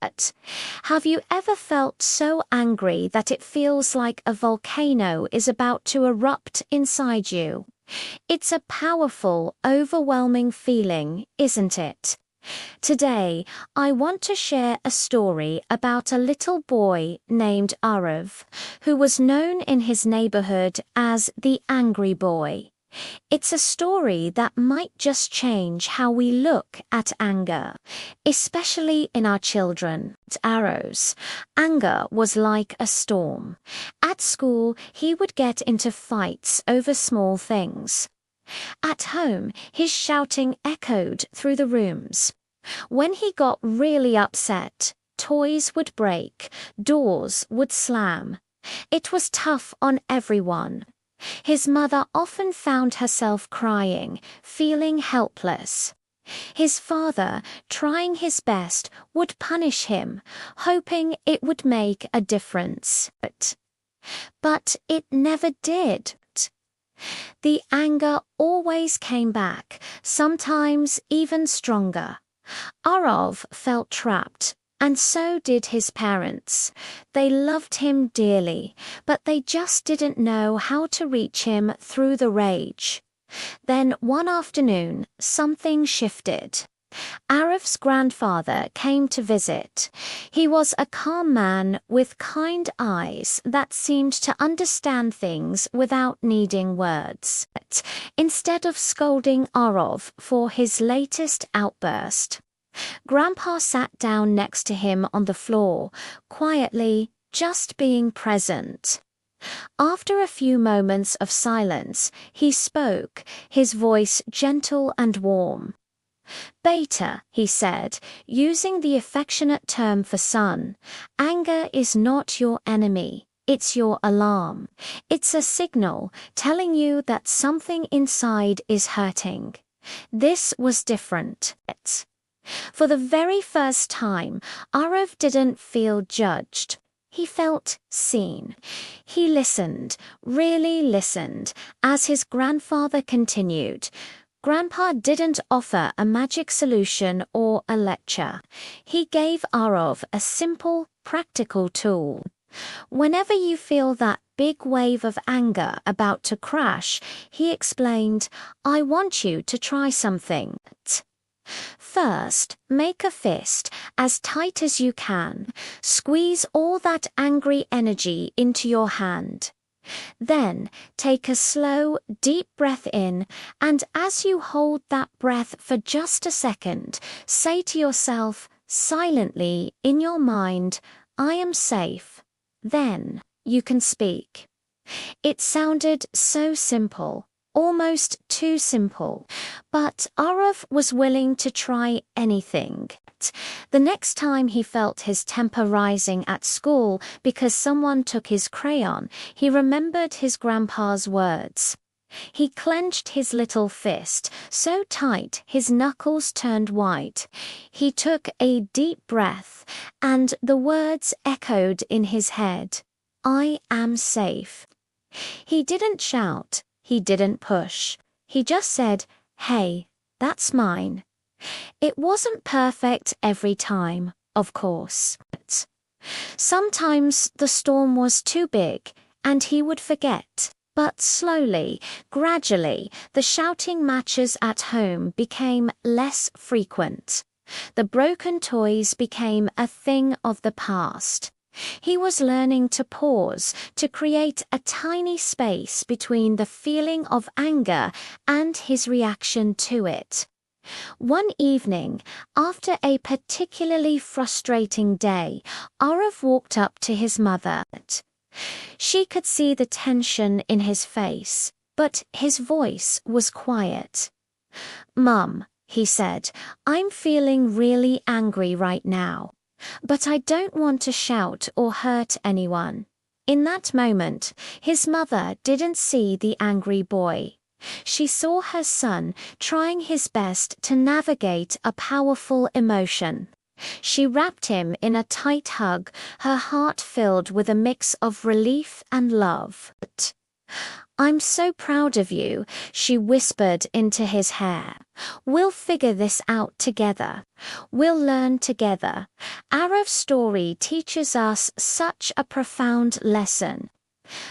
But have you ever felt so angry that it feels like a volcano is about to erupt inside you? It's a powerful, overwhelming feeling, isn't it? Today, I want to share a story about a little boy named Arav, who was known in his neighborhood as the Angry Boy. It's a story that might just change how we look at anger, especially in our children. Arrow's anger was like a storm. At school, he would get into fights over small things. At home, his shouting echoed through the rooms. When he got really upset, toys would break, doors would slam. It was tough on everyone. His mother often found herself crying, feeling helpless. His father, trying his best, would punish him, hoping it would make a difference. But it never did. The anger always came back, sometimes even stronger. Arav felt trapped, and so did his parents. They loved him dearly, but they just didn't know how to reach him through the rage. Then one afternoon, something shifted. Araf's grandfather came to visit. He was a calm man with kind eyes that seemed to understand things without needing words. Instead of scolding Arav for his latest outburst, Grandpa sat down next to him on the floor, quietly, just being present. After a few moments of silence, he spoke, his voice gentle and warm. "Beta," he said, using the affectionate term for son, "anger is not your enemy. It's your alarm. It's a signal telling you that something inside is hurting." This was different. For the very first time, Arav didn't feel judged. He felt seen. He listened, really listened, as his grandfather continued. Grandpa didn't offer a magic solution or a lecture. He gave Arav a simple, practical tool. Whenever you feel that big wave of anger about to crash, he explained, "I want you to try something. First, make a fist as tight as you can. Squeeze all that angry energy into your hand. Then, take a slow, deep breath in, and as you hold that breath for just a second, say to yourself, silently, in your mind, 'I am safe.' Then, you can speak." It sounded so simple. Almost too simple, but Arav was willing to try anything. The next time he felt his temper rising at school because someone took his crayon, he remembered his grandpa's words. He clenched his little fist so tight his knuckles turned white. He took a deep breath, and the words echoed in his head, "I am safe." He didn't shout. He didn't push. He just said, "Hey, that's mine." It wasn't perfect every time, of course. Sometimes the storm was too big, and he would forget. But slowly, gradually, the shouting matches at home became less frequent. The broken toys became a thing of the past. He was learning to pause, to create a tiny space between the feeling of anger and his reaction to it. One evening, after a particularly frustrating day, Arav walked up to his mother. She could see the tension in his face, but his voice was quiet. "Mum," he said, "I'm feeling really angry right now. But I don't want to shout or hurt anyone." In that moment, his mother didn't see the angry boy. She saw her son trying his best to navigate a powerful emotion. She wrapped him in a tight hug, her heart filled with a mix of relief and love. "I'm so proud of you," she whispered into his hair. We'll figure this out together. We'll learn together. Arav's story teaches us such a profound lesson.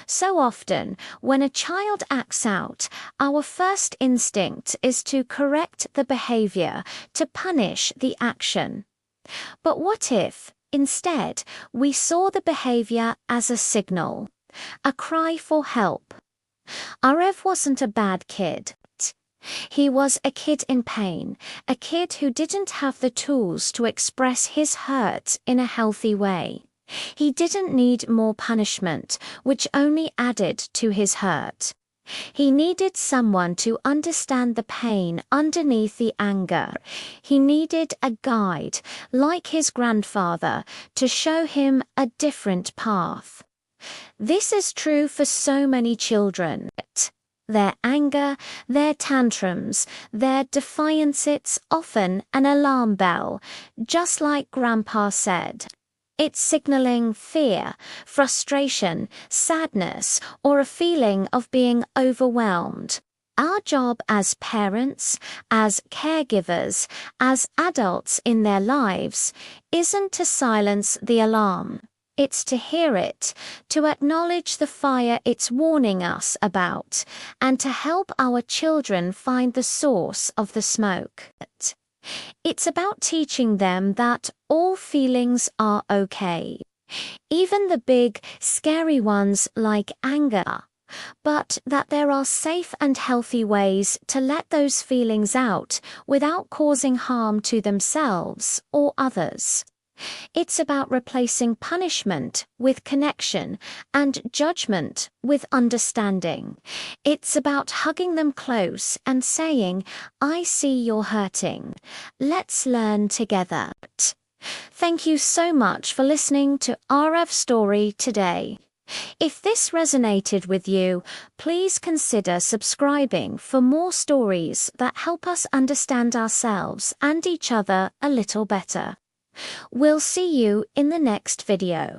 So often, when a child acts out, our first instinct is to correct the behavior, to punish the action. But what if, instead, we saw the behavior as a signal, a cry for help? Arav wasn't a bad kid. He was a kid in pain, a kid who didn't have the tools to express his hurt in a healthy way. He didn't need more punishment, which only added to his hurt. He needed someone to understand the pain underneath the anger. He needed a guide, like his grandfather, to show him a different path. This is true for so many children. Their anger, their tantrums, their defiance, it's often an alarm bell, just like Grandpa said. It's signaling fear, frustration, sadness, or a feeling of being overwhelmed. Our job as parents, as caregivers, as adults in their lives, isn't to silence the alarm. It's to hear it, to acknowledge the fire it's warning us about, and to help our children find the source of the smoke. It's about teaching them that all feelings are okay, even the big, scary ones like anger, but that there are safe and healthy ways to let those feelings out without causing harm to themselves or others. It's about replacing punishment with connection and judgment with understanding. It's about hugging them close and saying, "I see you're hurting. Let's learn together." Thank you so much for listening to Arav's story today. If this resonated with you, please consider subscribing for more stories that help us understand ourselves and each other a little better. We'll see you in the next video.